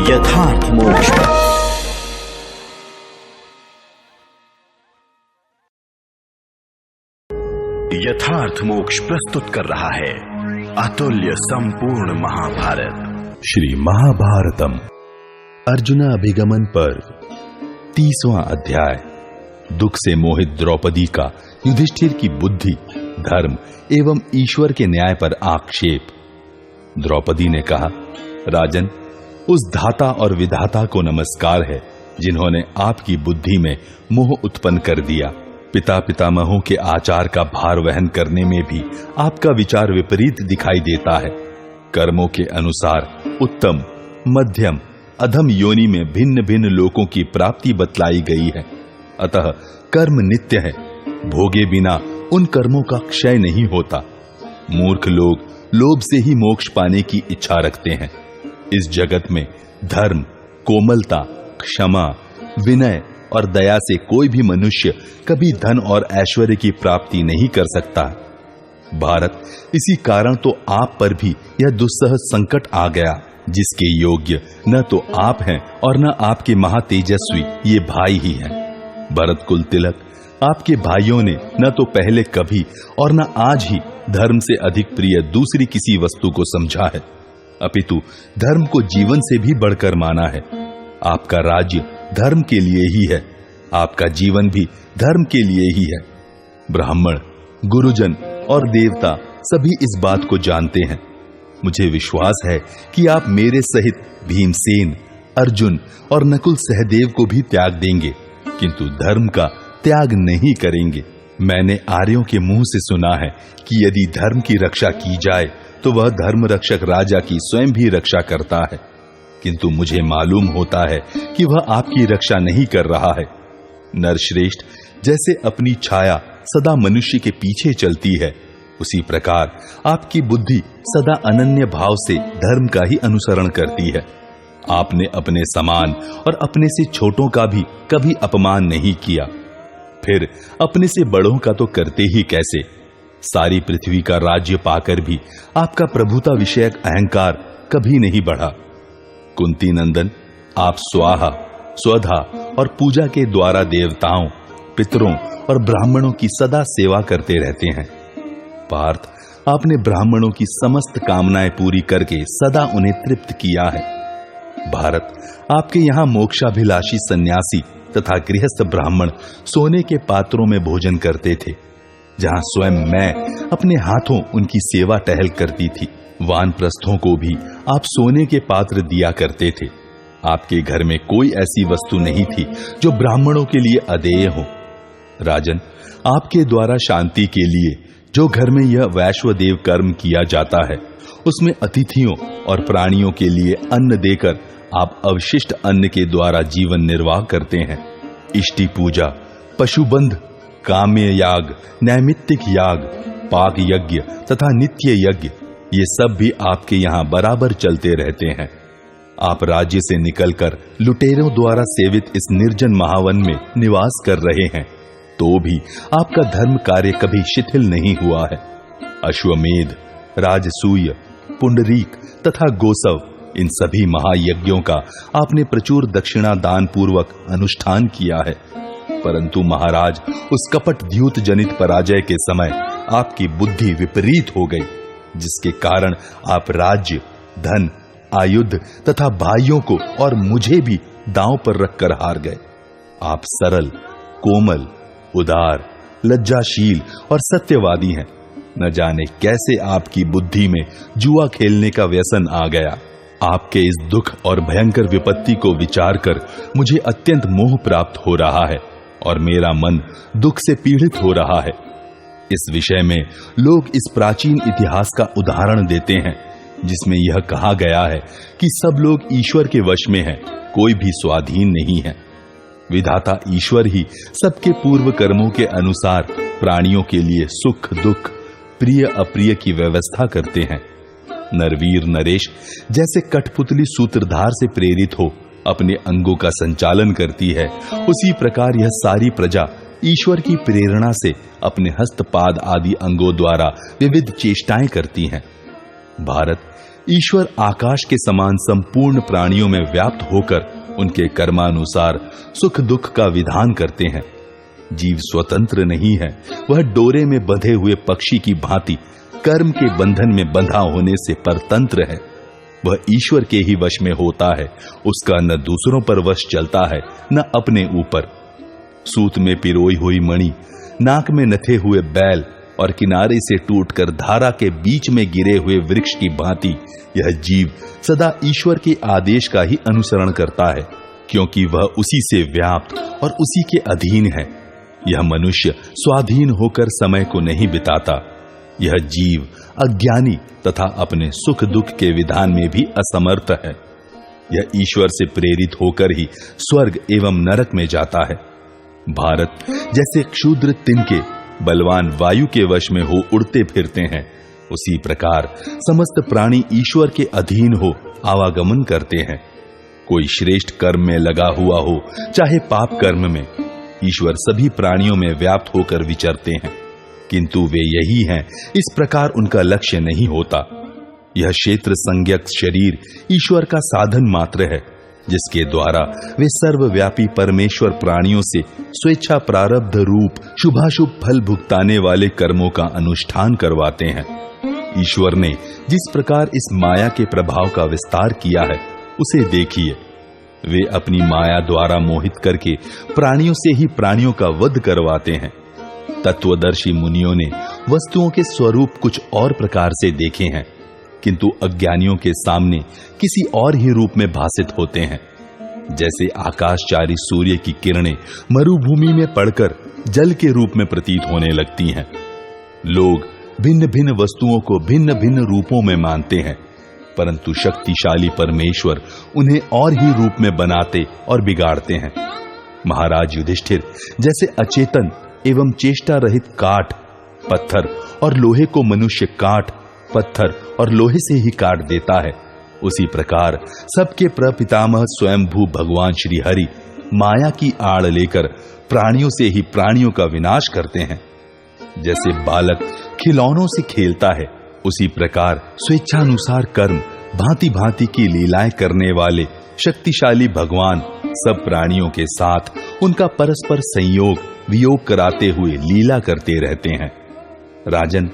यथार्थ मोक्ष। यथार्थ मोक्ष प्रस्तुत कर रहा है अतुल्य संपूर्ण महाभारत। श्री महाभारतम अर्जुनाभिगमन पर्व 30वां अध्याय। दुख से मोहित द्रौपदी का युधिष्ठिर की बुद्धि, धर्म एवं ईश्वर के न्याय पर आक्षेप। द्रौपदी ने कहा, राजन, उस धाता और विधाता को नमस्कार है जिन्होंने आपकी बुद्धि में मोह उत्पन्न कर दिया। पिता पितामहों के आचार का भार वहन करने में भी आपका विचार विपरीत दिखाई देता है। कर्मों के अनुसार उत्तम, मध्यम, अधम योनि में भिन्न भिन्न लोकों की प्राप्ति बतलाई गई है। अतः कर्म नित्य है, भोगे बिना उन कर्मों का क्षय नहीं होता। मूर्ख लोग लोभ से ही मोक्ष पाने की इच्छा रखते हैं। इस जगत में धर्म, कोमलता, क्षमा, विनय और दया से कोई भी मनुष्य कभी धन और ऐश्वर्य की प्राप्ति नहीं कर सकता। भारत, इसी कारण तो आप पर भी यह दुस्सह संकट आ गया, जिसके योग्य न तो आप हैं और न आपके महातेजस्वी ये भाई ही हैं। भरत कुल तिलक, आपके भाइयों ने न तो पहले कभी और न आज ही धर्म से अधिक प्रिय दूसरी किसी वस्तु को समझा है, अपितु धर्म को जीवन से भी बढ़कर माना है। आपका राज्य धर्म के लिए ही है, आपका जीवन भी धर्म के लिए ही है। ब्राह्मण, गुरुजन और देवता सभी इस बात को जानते हैं। मुझे विश्वास है कि आप मेरे सहित भीमसेन, अर्जुन और नकुल सहदेव को भी त्याग देंगे, किंतु धर्म का त्याग नहीं करेंगे। मैंने आर्यों के मुंह से सुना है कि यदि धर्म की रक्षा की जाए तो वह धर्म रक्षक राजा की स्वयं भी रक्षा करता है, किंतु मुझे मालूम होता है कि वह आपकी रक्षा नहीं कर रहा है। नरश्रेष्ठ जैसे अपनी छाया सदा मनुष्य के पीछे चलती है, उसी प्रकार आपकी बुद्धि सदा अनन्य भाव से धर्म का ही अनुसरण करती है। आपने अपने समान और अपने से छोटों का भी कभी अपमान नहीं किया, फिर अपने से बड़ों का तो करते ही कैसे। सारी पृथ्वी का राज्य पाकर भी आपका प्रभुता विषयक अहंकार कभी नहीं बढ़ा। कुंती नंदन, आप स्वाहा, स्वधा और पूजा के द्वारा देवताओं, पितरों और ब्राह्मणों की सदा सेवा करते रहते हैं। पार्थ, आपने ब्राह्मणों की समस्त कामनाएं पूरी करके सदा उन्हें तृप्त किया है। भारत, आपके यहाँ मोक्षाभिलाषी सन्यासी तथा गृहस्थ ब्राह्मण सोने के पात्रों में भोजन करते थे, जहां स्वयं मैं अपने हाथों उनकी सेवा टहल करती थी। वानप्रस्थों को भी आप सोने के पात्र दिया करते थे। आपके घर में कोई ऐसी वस्तु नहीं थी जो ब्राह्मणों के लिए अदेय हो। राजन, आपके द्वारा शांति के लिए जो घर में यह वैश्वदेव कर्म किया जाता है, उसमें अतिथियों और प्राणियों के लिए अन्न देकर आप अवशिष्ट अन्न के द्वारा जीवन निर्वाह करते हैं। इष्टि पूजा, पशुबंध, काम्य याग, नैमित्तिक याग, पाक यज्ञ तथा नित्य यज्ञ, ये सब भी आपके यहाँ बराबर चलते रहते हैं। आप राज्य से निकलकर लुटेरों द्वारा सेवित इस निर्जन महावन में निवास कर रहे हैं, तो भी आपका धर्म कार्य कभी शिथिल नहीं हुआ है। अश्वमेध, राजसूय, पुंडरीक तथा गोसव, इन सभी महायज्ञों का आपने प्रचुर दक्षिणा दान पूर्वक अनुष्ठान किया है, परंतु महाराज, उस कपट द्यूत जनित पराजय के समय आपकी बुद्धि विपरीत हो गई, जिसके कारण आप राज्य, धन, आयुध तथा भाइयों को और मुझे भी दांव पर रखकर हार गए। आप सरल, कोमल, उदार, लज्जाशील और सत्यवादी हैं। न जाने कैसे आपकी बुद्धि में जुआ खेलने का व्यसन आ गया। आपके इस दुख और भयंकर विपत्ति को विचार कर मुझे अत्यंत मोह प्राप्त हो रहा है और मेरा मन दुख से पीड़ित हो रहा है। इस विषय में लोग इस प्राचीन इतिहास का उदाहरण देते हैं, जिसमें यह कहा गया है कि सब लोग ईश्वर के वश में हैं, कोई भी स्वाधीन नहीं है। विधाता ईश्वर ही सबके पूर्व कर्मों के अनुसार प्राणियों के लिए सुख दुख, प्रिय अप्रिय की व्यवस्था करते हैं। नरवीर नरेश जैसे कठपुतली सूत्रधार से प्रेरित हो अपने अंगों का संचालन करती है, उसी प्रकार यह सारी प्रजा ईश्वर की प्रेरणा से अपने हस्तपाद आदि अंगों द्वारा विविध चेष्टाएं करती हैं। भारत ईश्वर आकाश के समान संपूर्ण प्राणियों में व्याप्त होकर उनके कर्मानुसार सुख दुख का विधान करते हैं। जीव स्वतंत्र नहीं है, वह डोरे में बंधे हुए पक्षी की भांति कर्म के बंधन में बंधा होने से परतंत्र है। वह ईश्वर के ही वश में होता है, उसका न दूसरों पर वश चलता है न अपने ऊपर। सूत में पिरोई हुई मणि, नाक में नथे हुए बैल और किनारे से टूटकर धारा के बीच में गिरे हुए वृक्ष की भांति यह जीव सदा ईश्वर के आदेश का ही अनुसरण करता है, क्योंकि वह उसी से व्याप्त और उसी के अधीन है। यह मनुष्य स्वाधीन होकर समय को नहीं बिताता। यह जीव अज्ञानी तथा अपने सुख दुख के विधान में भी असमर्थ है। यह ईश्वर से प्रेरित होकर ही स्वर्ग एवं नरक में जाता है। भारत जैसे क्षुद्र तिनके बलवान वायु के वश में हो उड़ते फिरते हैं, उसी प्रकार समस्त प्राणी ईश्वर के अधीन हो आवागमन करते हैं। कोई श्रेष्ठ कर्म में लगा हुआ हो चाहे पाप कर्म में, ईश्वर सभी प्राणियों में व्याप्त होकर विचरते हैं, किंतु वे यही हैं, इस प्रकार उनका लक्ष्य नहीं होता। यह क्षेत्र संज्ञक शरीर ईश्वर का साधन मात्र है, जिसके द्वारा वे सर्वव्यापी परमेश्वर प्राणियों से स्वेच्छा प्रारब्ध रूप शुभाशुभ फल भुगताने वाले कर्मों का अनुष्ठान करवाते हैं। ईश्वर ने जिस प्रकार इस माया के प्रभाव का विस्तार किया है, उसे देखिए। वे अपनी माया द्वारा मोहित करके प्राणियों से ही प्राणियों का वध करवाते हैं। तत्वदर्शी मुनियों ने वस्तुओं के स्वरूप कुछ और प्रकार से देखे हैं, किंतु अज्ञानियों के सामने किसी और ही रूप में भासित होते हैं। जैसे आकाशचारी सूर्य की किरणें मरुभूमि में पड़कर जल के रूप में प्रतीत होने लगती हैं। लोग भिन्न भिन्न वस्तुओं को भिन्न भिन्न रूपों में मानते हैं, परंतु शक्तिशाली परमेश्वर उन्हें और ही रूप में बनाते और बिगाड़ते हैं। महाराज युधिष्ठिर जैसे अचेतन एवं चेष्टा रहित काठ, पत्थर और लोहे को मनुष्य काठ, पत्थर और लोहे से ही काट देता है, उसी प्रकार सबके प्रपितामह स्वयंभू भगवान श्री हरि माया की आड़ लेकर प्राणियों से ही प्राणियों का विनाश करते हैं। जैसे बालक खिलौनों से खेलता है, उसी प्रकार स्वेच्छानुसार कर्म भांति भांति की लीलाएं करने वाले शक्तिशाली भगवान सब प्राणियों के साथ उनका परस्पर संयोग वियोग कराते हुए लीला करते रहते हैं। राजन,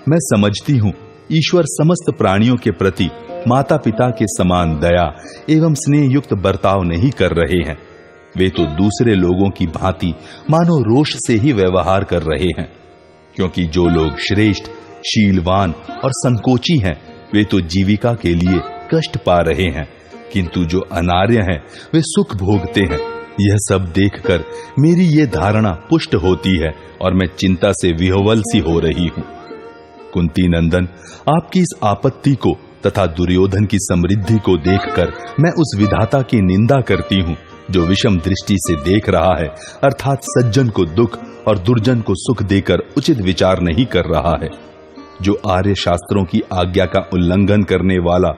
मैं समझती हूँ ईश्वर समस्त प्राणियों के प्रति माता पिता के समान दया एवं स्नेह युक्त बर्ताव नहीं कर रहे हैं। वे तो दूसरे लोगों की भांति मानो रोष से ही व्यवहार कर रहे हैं, क्योंकि जो लोग श्रेष्ठ, शीलवान और संकोची हैं, वे तो जीविका के लिए कष्ट पा रहे हैं, किंतु जो अनार्य हैं वे सुख भोगते हैं। यह सब देखकर मेरी ये धारणा पुष्ट होती है और मैं चिंता से विह्वल सी हो रही हूँ। कुंती नंदन, आपकी इस आपत्ति को तथा दुर्योधन की समृद्धि को देखकर मैं उस विधाता की निंदा करती हूँ, जो विषम दृष्टि से देख रहा है, अर्थात सज्जन को दुख और दुर्जन को सुख देकर उचित विचार नहीं कर रहा है। जो आर्य शास्त्रों की आज्ञा का उल्लंघन करने वाला,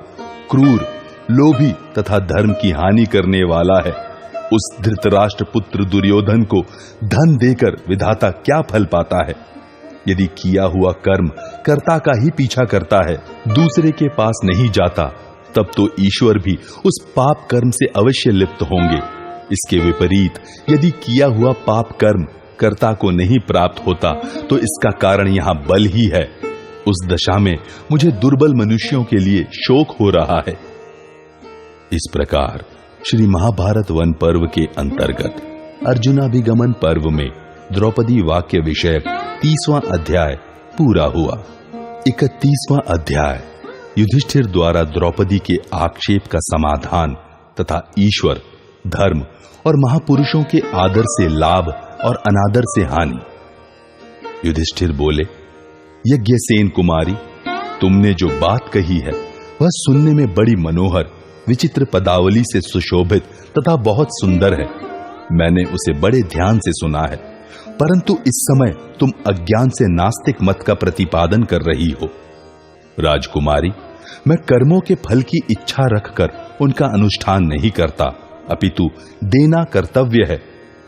क्रूर, लोभी तथा धर्म की हानि करने वाला है, उस धृतराष्ट्र पुत्र दुर्योधन को धन देकर विधाता क्या फल पाता है? यदि किया हुआ कर्म कर्ता का ही पीछा करता है, दूसरे के पास नहीं जाता, तब तो ईश्वर भी उस पाप कर्म से अवश्य लिप्त होंगे। इसके विपरीत यदि किया हुआ पाप कर्म कर्ता को नहीं प्राप्त होता, तो इसका कारण यहाँ बल ही है। उस दशा में मुझे दुर्बल मनुष्यों के लिए शोक हो रहा है। इस प्रकार श्री महाभारत वन पर्व के अंतर्गत अर्जुनाभिगमन पर्व में द्रौपदी वाक्य विषयक 30वां अध्याय पूरा हुआ। 31वां अध्याय युधिष्ठिर द्वारा द्रौपदी के आक्षेप का समाधान तथा ईश्वर, धर्म और महापुरुषों के आदर से लाभ और अनादर से हानि। युधिष्ठिर बोले, यज्ञसेन कुमारी, तुमने जो बात कही है वह सुनने में बड़ी मनोहर, विचित्र पदावली से सुशोभित तथा बहुत सुंदर है। मैंने उसे बड़े ध्यान से सुना है, परंतु इस समय तुम अज्ञान से नास्तिक मत का प्रतिपादन कर रही हो। राजकुमारी, मैं कर्मों के फल की इच्छा रखकर उनका अनुष्ठान नहीं करता, अपितु देना कर्तव्य है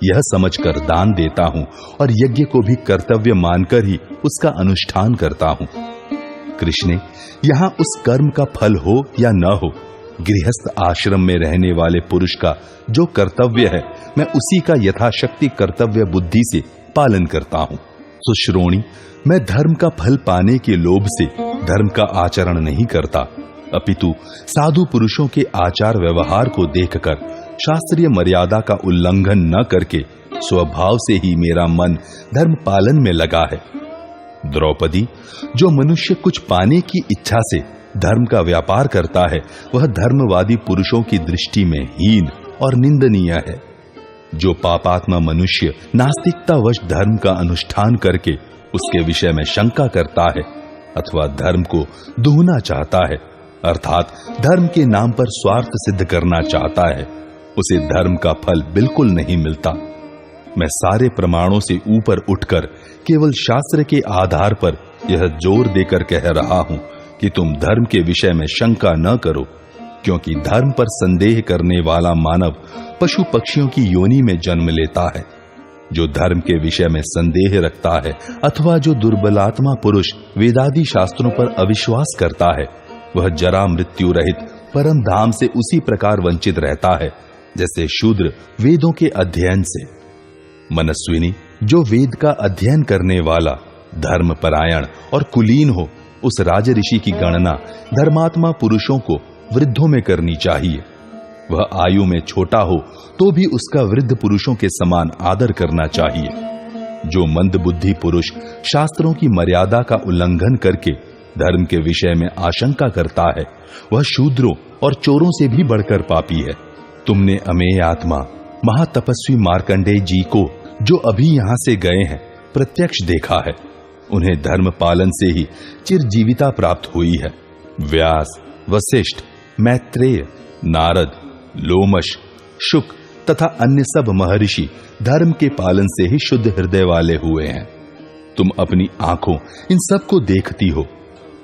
यह समझकर दान देता हूं और यज्ञ को भी कर्तव्य मानकर ही उसका अनुष्ठान करता हूं। कृष्ण, यहां उस कर्म का फल हो या न हो, गृहस्थ आश्रम में रहने वाले पुरुष का जो कर्तव्य है मैं उसी का यथाशक्ति कर्तव्य बुद्धि से पालन करता हूं। सुश्रोणी, मैं धर्म का फल पाने के लोभ से धर्म का आचरण नहीं करता, अपितु साधु पुरुषों के आचार व्यवहार को देखकर शास्त्रीय मर्यादा का उल्लंघन न करके स्वभाव से ही मेरा मन धर्म पालन में लगा है। द्रौपदी, जो मनुष्य कुछ पाने की इच्छा से धर्म का व्यापार करता है वह धर्मवादी पुरुषों की दृष्टि में हीन और निंदनीय है। जो पापात्मा मनुष्य नास्तिकतावश धर्म का अनुष्ठान करके उसके विषय में शंका करता है अथवा धर्म को दुहना चाहता है, अर्थात धर्म के नाम पर स्वार्थ सिद्ध करना चाहता है, उसे धर्म का फल बिल्कुल नहीं मिलता। मैं सारे प्रमाणों से ऊपर उठकर केवल शास्त्र के आधार पर यह जोर देकर कह रहा हूं कि तुम धर्म के विषय में शंका न करो, क्योंकि धर्म पर संदेह करने वाला मानव पशु पक्षियों की योनि में जन्म लेता है। जो धर्म के विषय में संदेह रखता है अथवा जो दुर्बलात्मा पुरुष वेदादि शास्त्रों पर अविश्वास करता है वह जरा मृत्यु रहित परम धाम से उसी प्रकार वंचित रहता है जैसे शूद्र वेदों के अध्ययन से। मनस्विनी, जो वेद का अध्ययन करने वाला धर्म परायण और कुलीन हो, उस राजऋषि की गणना धर्मात्मा पुरुषों को वृद्धों में करनी चाहिए। वह आयु में छोटा हो तो भी उसका वृद्ध पुरुषों के समान आदर करना चाहिए। जो मंद बुद्धि पुरुष शास्त्रों की मर्यादा का उल्लंघन करके धर्म के विषय में आशंका करता है वह शूद्रों और चोरों से भी बढ़कर पापी है। तुमने अमेय आत्मा महातपस्वी मार्कंडेय जी को, जो अभी यहां से गए हैं, प्रत्यक्ष देखा है। उन्हें धर्म पालन से ही चिरजीविता प्राप्त हुई है। व्यास, वशिष्ठ, मैत्रेय, नारद, लोमश, शुक तथा अन्य सब महर्षि धर्म के पालन से ही शुद्ध हृदय वाले हुए हैं। तुम अपनी आंखों इन सब को देखती हो।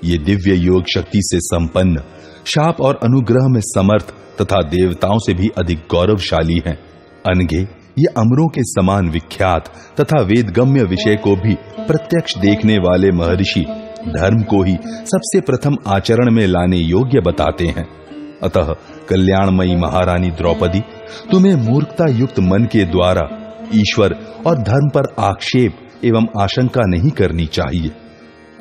ये दिव्य योग शक्ति से संपन्न, शाप और अनुग्रह में समर्थ तथा देवताओं से भी अधिक गौरवशाली हैं। अनगे, ये अमरों के समान विख्यात तथा वेदगम्य विषय को भी प्रत्यक्ष देखने वाले महर्षि धर्म को ही सबसे प्रथम आचरण में लाने योग्य बताते हैं। अतः कल्याणमयी महारानी द्रौपदी, तुम्हें मूर्खता युक्त मन के द्वारा ईश्वर और धर्म पर आक्षेप एवं आशंका नहीं करनी चाहिए।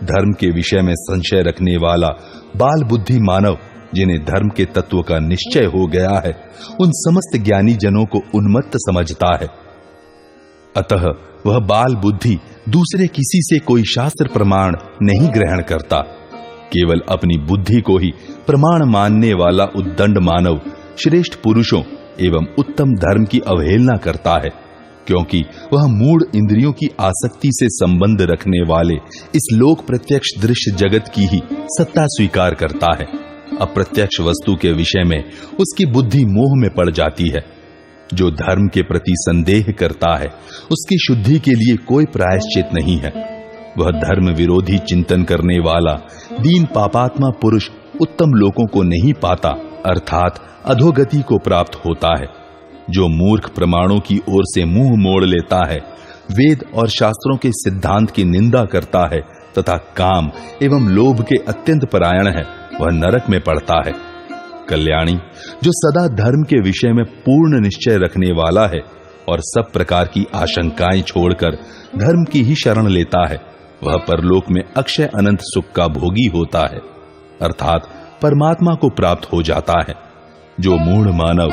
धर्म के विषय में संशय रखने वाला बाल बुद्धि मानव, जिन्हें धर्म के तत्व का निश्चय हो गया है, उन समस्त ज्ञानी जनों को उन्मत्त समझता है। अतः वह बाल बुद्धि दूसरे किसी से कोई शास्त्र प्रमाण नहीं ग्रहण करता। केवल अपनी बुद्धि को ही प्रमाण मानने वाला उद्दंड मानव श्रेष्ठ पुरुषों एवं उत्तम धर्म की अवहेलना करता है, क्योंकि वह मूढ़ इंद्रियों की आसक्ति से संबंध रखने वाले इस लोक प्रत्यक्ष दृश्य जगत की ही सत्ता स्वीकार करता है। अप्रत्यक्ष वस्तु के विषय में उसकी बुद्धि मोह में पड़ जाती है। जो धर्म के प्रति संदेह करता है उसकी शुद्धि के लिए कोई प्रायश्चित नहीं है। वह धर्म विरोधी चिंतन करने वाला दीन पापात्मा पुरुष उत्तम लोकों को नहीं पाता, अर्थात अधोगति को प्राप्त होता है। जो मूर्ख प्रमाणों की ओर से मुंह मोड़ लेता है, वेद और शास्त्रों के सिद्धांत की निंदा करता है तथा काम एवं लोभ के अत्यंत परायण है, वह नरक में पड़ता है। कल्याणी, जो सदा धर्म के विषय में पूर्ण निश्चय रखने वाला है और सब प्रकार की आशंकाएं छोड़कर धर्म की ही शरण लेता है, वह परलोक में अक्षय अनंत सुख का भोगी होता है, अर्थात परमात्मा को प्राप्त हो जाता है। जो मूढ़ मानव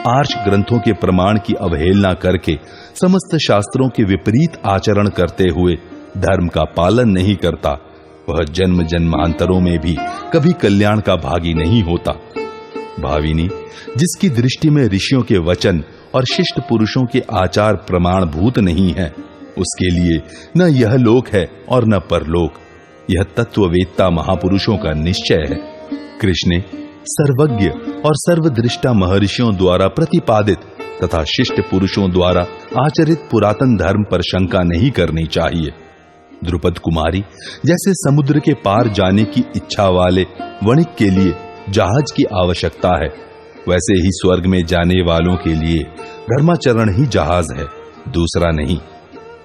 आर्ष ग्रंथों के प्रमाण की अवहेलना करके समस्त शास्त्रों के विपरीत आचरण करते हुए धर्म का पालन नहीं करता, वह जन्म जन्मांतरों में भी कभी कल्याण का भागी नहीं होता। भाविनी, जिसकी दृष्टि में ऋषियों के वचन और शिष्ट पुरुषों के आचार प्रमाण भूत नहीं है, उसके लिए न यह लोक है और न परलोक। यह तत्ववेत्ता महापुरुषों का निश्चय है। कृष्ण ने सर्वज्ञ और सर्वदृष्टा महर्षियों द्वारा प्रतिपादित तथा शिष्ट पुरुषों द्वारा आचरित पुरातन धर्म पर शंका नहीं करनी चाहिए। द्रुपद कुमारी जैसे समुद्र के पार जाने की इच्छा वाले वणिक के लिए जहाज की आवश्यकता है, वैसे ही स्वर्ग में जाने वालों के लिए धर्माचरण ही जहाज है, दूसरा नहीं।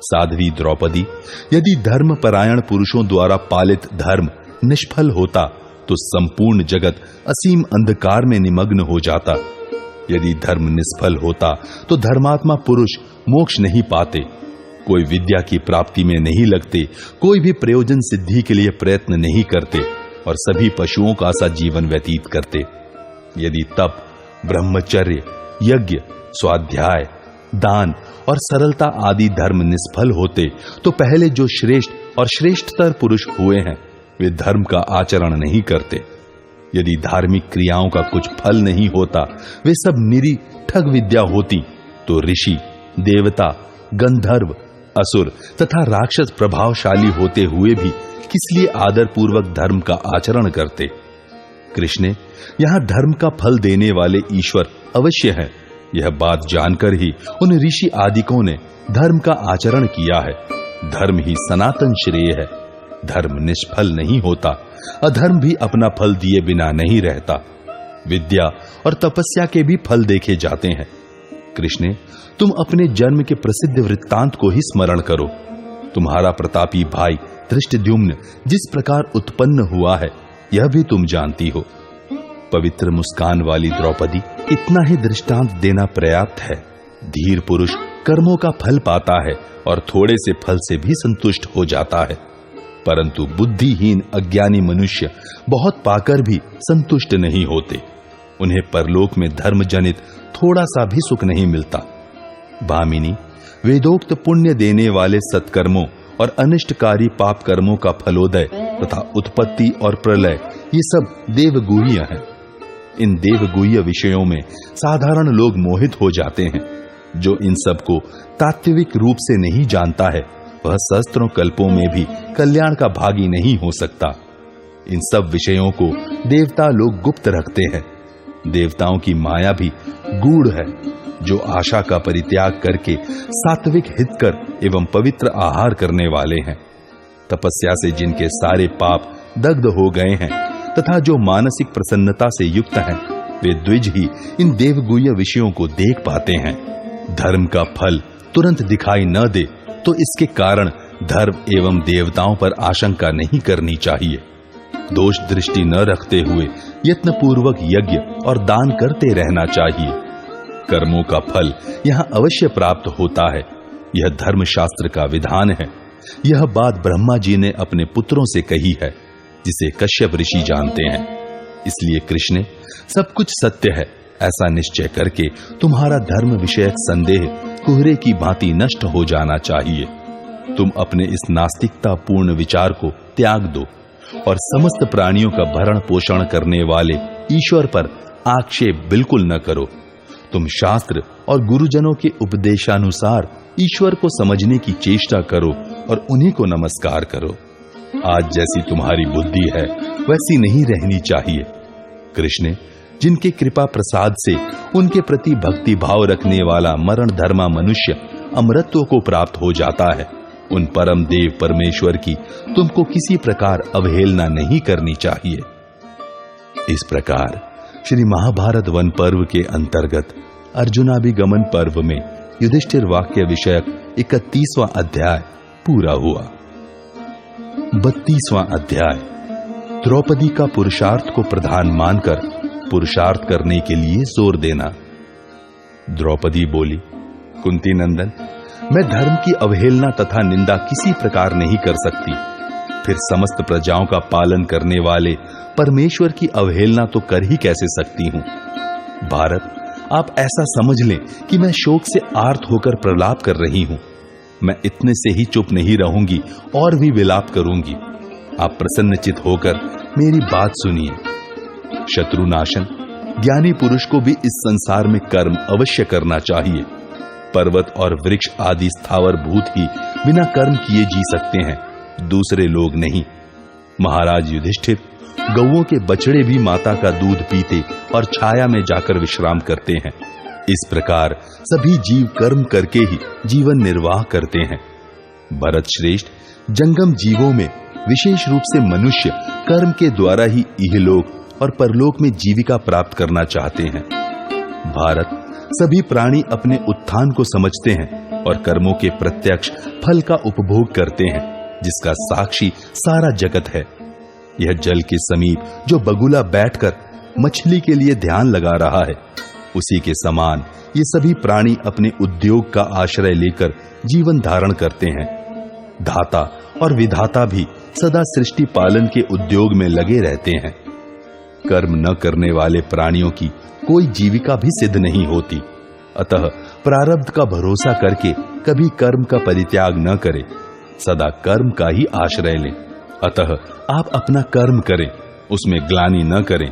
साध्वी द्रौपदी, यदि धर्मपरायण पुरुषों द्वारा पालित धर्म निष्फल होता तो संपूर्ण जगत असीम अंधकार में निमग्न हो जाता। यदि धर्म निष्फल होता तो धर्मात्मा पुरुष मोक्ष नहीं पाते, कोई विद्या की प्राप्ति में नहीं लगते, कोई भी प्रयोजन सिद्धि के लिए प्रयत्न नहीं करते और सभी पशुओं का सा जीवन व्यतीत करते। यदि तप, ब्रह्मचर्य, यज्ञ, स्वाध्याय, दान और सरलता आदि धर्म निष्फल होते तो पहले जो श्रेष्ठ और श्रेष्ठतर पुरुष हुए हैं वे धर्म का आचरण नहीं करते। यदि धार्मिक क्रियाओं का कुछ फल नहीं होता, वे सब निरी ठग विद्या होती, तो ऋषि, देवता, गंधर्व, असुर तथा राक्षस प्रभावशाली होते हुए भी किस लिए आदर पूर्वक धर्म का आचरण करते। कृष्ण ने यहां धर्म का फल देने वाले ईश्वर अवश्य है, यह बात जानकर ही उन ऋषि आदिकों ने धर्म का आचरण किया है। धर्म ही सनातन श्रेय है। धर्म निष्फल नहीं होता, अधर्म भी अपना फल दिए बिना नहीं रहता। विद्या और तपस्या के भी फल देखे जाते हैं। कृष्ण, तुम अपने जन्म के प्रसिद्ध वृत्तांत को ही स्मरण करो। तुम्हारा प्रतापी भाई धृष्टद्युम्न जिस प्रकार उत्पन्न हुआ है यह भी तुम जानती हो। पवित्र मुस्कान वाली द्रौपदी, इतना ही दृष्टांत देना पर्याप्त है। धीर पुरुष कर्मों का फल पाता है और थोड़े से फल से भी संतुष्ट हो जाता है, परंतु बुद्धिहीन अज्ञानी मनुष्य बहुत पाकर भी संतुष्ट नहीं होते। उन्हें परलोक में धर्म जनित थोड़ा सा भी सुख नहीं मिलता। भामिनी, वेदोक्त पुण्य देने वाले सत्कर्मों और अनिष्टकारी पाप कर्मों का फलोदय तथा उत्पत्ति और प्रलय ये सब देवगुह्य हैं। इन देवगुह्य विषयों में साधारण लोग मोहित हो जाते हैं। जो इन सब को तात्विक रूप से नहीं जानता है वह सहस्त्रों कल्पों में भी कल्याण का भागी नहीं हो सकता। इन सब विषयों को देवता लोग गुप्त रखते हैं। देवताओं की माया भी गूढ़ है, जो आशा का परित्याग करके सात्विक हितकर एवं पवित्र आहार करने वाले हैं। तपस्या से जिनके सारे पाप दग्ध हो गए हैं तथा जो मानसिक प्रसन्नता से युक्त हैं, वे द्विज ही इन देवगुह्य विषयों को देख पाते हैं। धर्म का फल तुरंत दिखाई न दे तो इसके कारण धर्म एवं देवताओं पर आशंका नहीं करनी चाहिए। दोष दृष्टि न रखते हुए यत्न पूर्वक यज्ञ और दान करते रहना चाहिए। कर्मों का फल यहाँ अवश्य प्राप्त होता है, यह धर्मशास्त्र का विधान है। यह बात ब्रह्मा जी ने अपने पुत्रों से कही है, जिसे कश्यप ऋषि जानते हैं। इसलिए कृष्ण, सब कुछ सत्य है ऐसा निश्चय करके तुम्हारा धर्म विषयक संदेह कुहरे की भांति नष्ट हो जाना चाहिए। तुम अपने इस नास्तिकता पूर्ण विचार को त्याग दो और समस्त प्राणियों का भरण पोषण करने वाले ईश्वर पर आक्षेप बिल्कुल न करो। तुम शास्त्र और गुरुजनों के उपदेशानुसार ईश्वर को समझने की चेष्टा करो और उन्हीं को नमस्कार करो। आज जैसी तुम्हारी बुद्धि है वैसी नहीं रहनी चाहिए। कृष्ण, जिनके कृपा प्रसाद से उनके प्रति भक्ति भाव रखने वाला मरण धर्मा मनुष्य अमरत्व को प्राप्त हो जाता है, उन परम देव परमेश्वर की तुमको किसी प्रकार अवहेलना नहीं करनी चाहिए। इस प्रकार श्री महाभारत वन पर्व के अंतर्गत अर्जुनाभिगमन पर्व में युधिष्ठिर वाक्य विषयक 31वां अध्याय पूरा हुआ। 32वां अध्याय द्रौपदी का पुरुषार्थ को प्रधान मानकर पुरुषार्थ करने के लिए जोर देना। द्रौपदी बोली, कुंती नंदन, मैं धर्म की अवहेलना तथा निंदा किसी प्रकार नहीं कर सकती, फिर समस्त प्रजाओं का पालन करने वाले परमेश्वर की अवहेलना तो कर ही कैसे सकती हूं। भारत, आप ऐसा समझ लें कि मैं शोक से आर्त होकर प्रलाप कर रही हूं। मैं इतने से ही चुप नहीं रहूंगी और भी विलाप करूंगी। आप प्रसन्नचित होकर मेरी बात सुनिए। शत्रुनाशन, ज्ञानी पुरुष को भी इस संसार में कर्म अवश्य करना चाहिए। पर्वत और वृक्ष आदि स्थावर भूत ही बिना कर्म किए जी सकते हैं, दूसरे लोग नहीं। महाराज युधिष्ठिर, गौओं के बछड़े भी माता का दूध पीते और छाया में जाकर विश्राम करते हैं। इस प्रकार सभी जीव कर्म करके ही जीवन निर्वाह करते हैं। भरत श्रेष्ठ, जंगम जीवों में विशेष रूप से मनुष्य कर्म के द्वारा ही इहलोक और परलोक में जीविका प्राप्त करना चाहते हैं। भारत, सभी प्राणी अपने उत्थान को समझते हैं और कर्मों के प्रत्यक्ष फल का उपभोग करते हैं, जिसका साक्षी सारा जगत है। यह जल के समीप जो बगुला बैठकर मछली के लिए ध्यान लगा रहा है, उसी के समान ये सभी प्राणी अपने उद्योग का आश्रय लेकर जीवन धारण करते हैं। धाता और विधाता भी सदा सृष्टि पालन के उद्योग में लगे रहते हैं। कर्म न करने वाले प्राणियों की कोई जीविका भी सिद्ध नहीं होती। अतः प्रारब्ध का भरोसा करके कभी कर्म का परित्याग न करें, सदा कर्म का ही आश्रय लें। अतः आप अपना कर्म करें, उसमें ग्लानि न करें,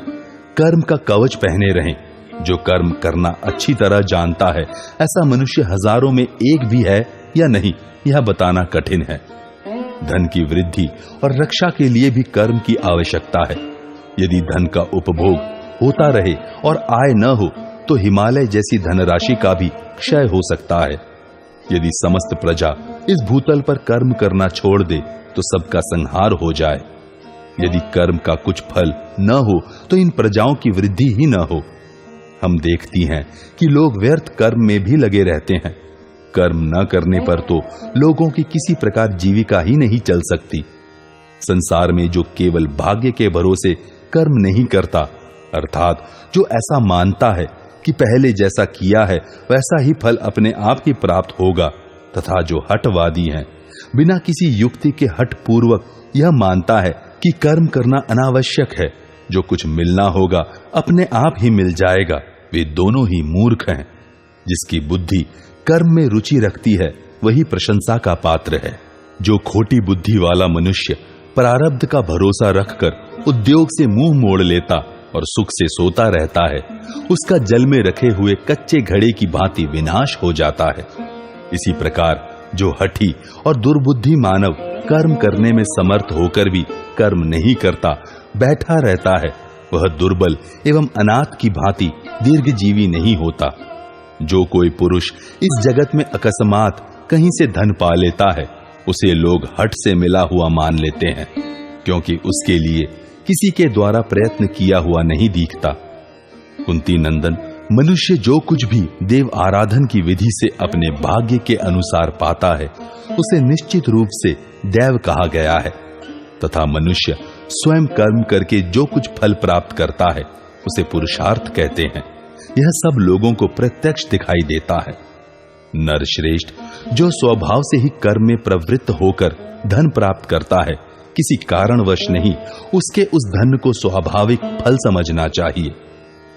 कर्म का कवच पहने रहें। जो कर्म करना अच्छी तरह जानता है, ऐसा मनुष्य हजारों में एक भी है या नहीं, यह बताना कठिन है। धन की वृद्धि और रक्षा के लिए भी कर्म की आवश्यकता है। यदि धन का उपभोग होता रहे और आय न हो, तो हिमालय जैसी धनराशि का भी क्षय हो सकता है। यदि समस्त प्रजा इस भूतल पर कर्म करना छोड़ दे, तो सबका संहार हो जाए। यदि कर्म का कुछ फल न हो, तो इन प्रजाओं की वृद्धि ही न हो। हम देखती हैं कि लोग व्यर्थ कर्म में भी लगे रहते हैं। कर्म न करने पर तो लोगों की किसी प्रकार जीविका ही नहीं चल सकती। संसार में जो केवल भाग्य के भरोसे कर्म नहीं करता, अर्थात जो ऐसा मानता है कि पहले जैसा किया है वैसा ही फल अपने आप ही प्राप्त होगा, तथा जो हठवादी हैं, बिना किसी युक्ति के हठ पूर्वक यह मानता है कि कर्म करना अनावश्यक है, जो कुछ मिलना होगा अपने आप ही मिल जाएगा, वे दोनों ही मूर्ख हैं। जिसकी बुद्धि कर्म में रुचि रखती है, वही प्रशंसा का पात्र है। जो खोटी बुद्धि वाला मनुष्य प्रारब्ध का भरोसा रखकर उद्योग से मुंह मोड़ लेता और सुख से सोता रहता है, उसका जल में रखे हुए कच्चे घड़े की भांति विनाश हो जाता है। इसी प्रकार जो हठी और दुर्बुद्धि मानव कर्म करने में समर्थ होकर भी कर्म नहीं करता, बैठा रहता है, वह दुर्बल एवं अनाथ की भांति दीर्घजीवी नहीं होता। जो कोई पुरुष इस जगत में अकस्मात कहीं से धन पा लेता है, उसे लोग हठ से मिला हुआ मान लेते हैं, क्योंकि उसके लिए किसी के द्वारा प्रयत्न किया हुआ नहीं दिखता। कुंती नंदन, मनुष्य जो कुछ भी देव आराधन की विधि से अपने भाग्य के अनुसार पाता है, उसे निश्चित रूप से दैव कहा गया है, तथा मनुष्य स्वयं कर्म करके जो कुछ फल प्राप्त करता है, उसे पुरुषार्थ कहते हैं। यह सब लोगों को प्रत्यक्ष दिखाई देता है। नरश्रेष्ठ, जो स्वभाव से ही कर्म में प्रवृत्त होकर धन प्राप्त करता है, किसी कारणवश नहीं, उसके उस धन को स्वाभाविक फल समझना चाहिए।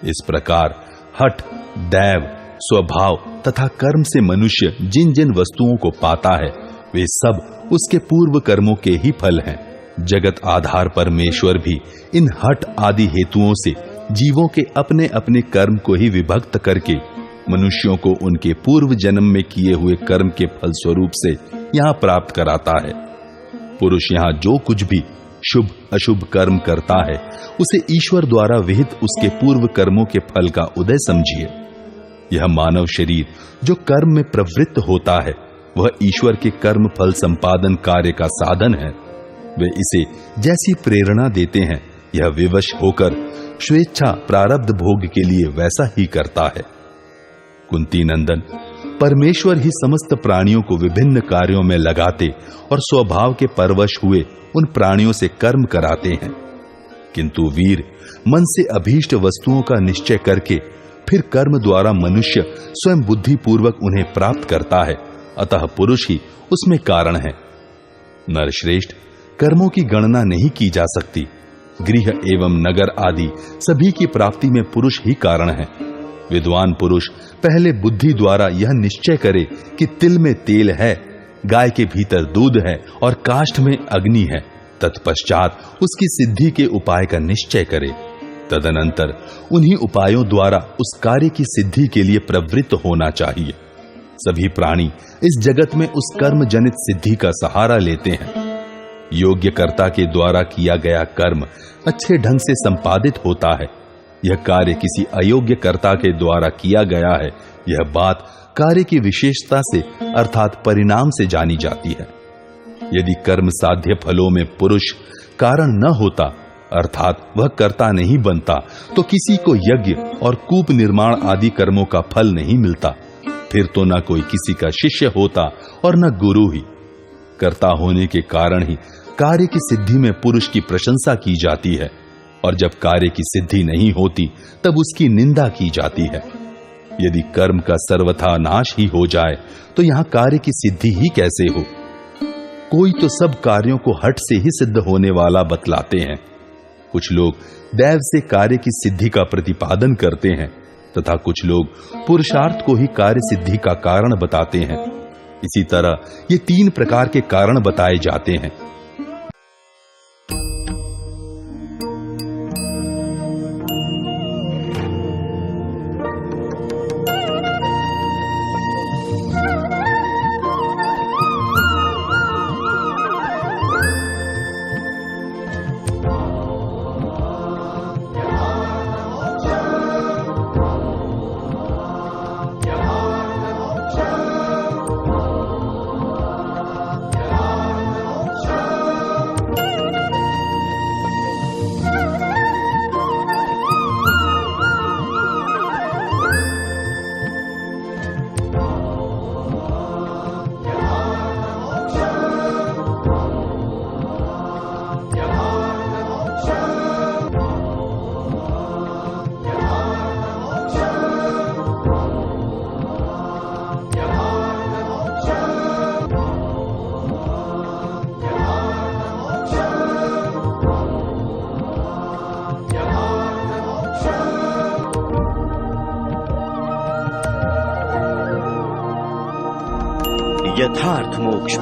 इस प्रकार हठ, दैव, स्वभाव तथा कर्म से मनुष्य जिन जिन वस्तुओं को पाता है, वे सब उसके पूर्व कर्मों के ही फल हैं। जगत आधार परमेश्वर भी इन हठ आदि हेतुओं से जीवों के अपने अपने कर्म को ही विभक्त करके मनुष्यों को उनके पूर्व जन्म में किए हुए कर्म के फल स्वरूप से यहाँ प्राप्त कराता है। पुरुष यहाँ जो कुछ भी शुभ अशुभ कर्म करता है, उसे ईश्वर द्वारा विहित उसके पूर्व कर्मों के फल का उदय समझिए। यह मानव शरीर जो कर्म में प्रवृत्त होता है, वह ईश्वर के कर्म फल संपादन कार्य का साधन है। वे इसे जैसी प्रेरणा देते हैं, यह विवश होकर स्वेच्छा प्रारब्ध भोग के लिए वैसा ही करता है। कुंती नंदन, परमेश्वर ही समस्त प्राणियों को विभिन्न कार्यों में लगाते और स्वभाव के परवश हुए उन प्राणियों से कर्म कराते हैं, किंतु वीर मन से अभीष्ट वस्तुओं का निश्चय करके फिर कर्म द्वारा मनुष्य स्वयं बुद्धि पूर्वक उन्हें प्राप्त करता है। अतः पुरुष ही उसमें कारण है। नरश्रेष्ठ, कर्मों की गणना नहीं की जा सकती। गृह एवं नगर आदि सभी की प्राप्ति में पुरुष ही कारण है। विद्वान पुरुष पहले बुद्धि द्वारा यह निश्चय करे कि तिल में तेल है, गाय के भीतर दूध है और काष्ठ में अग्नि है। तत्पश्चात उसकी सिद्धि के उपाय का निश्चय करे। तदनंतर उन्हीं उपायों द्वारा उस कार्य की सिद्धि के लिए प्रवृत्त होना चाहिए। सभी प्राणी इस जगत में उस कर्म जनित सिद्धि का सहारा लेते हैं। योग्य कर्ता के द्वारा किया गया कर्म अच्छे ढंग से संपादित होता है। यह कार्य किसी अयोग्य कर्ता के द्वारा किया गया है, यह बात कार्य की विशेषता से अर्थात परिणाम से जानी जाती है। यदि कर्म साध्य फलों में पुरुष कारण न होता अर्थात वह कर्ता नहीं बनता, तो किसी को यज्ञ और कूप निर्माण आदि कर्मों का फल नहीं मिलता। फिर तो न कोई किसी का शिष्य होता और न गुरु ही। कर्ता होने के कारण ही कार्य की सिद्धि में पुरुष की प्रशंसा की जाती है, और जब कार्य की सिद्धि नहीं होती तब उसकी निंदा की जाती है। यदि कर्म का सर्वथा नाश ही हो जाए तो यहां कार्य की सिद्धि ही कैसे हो? कोई तो सब कार्यों को हठ से ही सिद्ध होने वाला बतलाते हैं। कुछ लोग दैव से कार्य की सिद्धि का प्रतिपादन करते हैं तथा कुछ लोग पुरुषार्थ को ही कार्य सिद्धि का कारण बताते हैं। इसी तरह ये 3 प्रकार के कारण बताए जाते हैं। यथार्थ मोक्ष।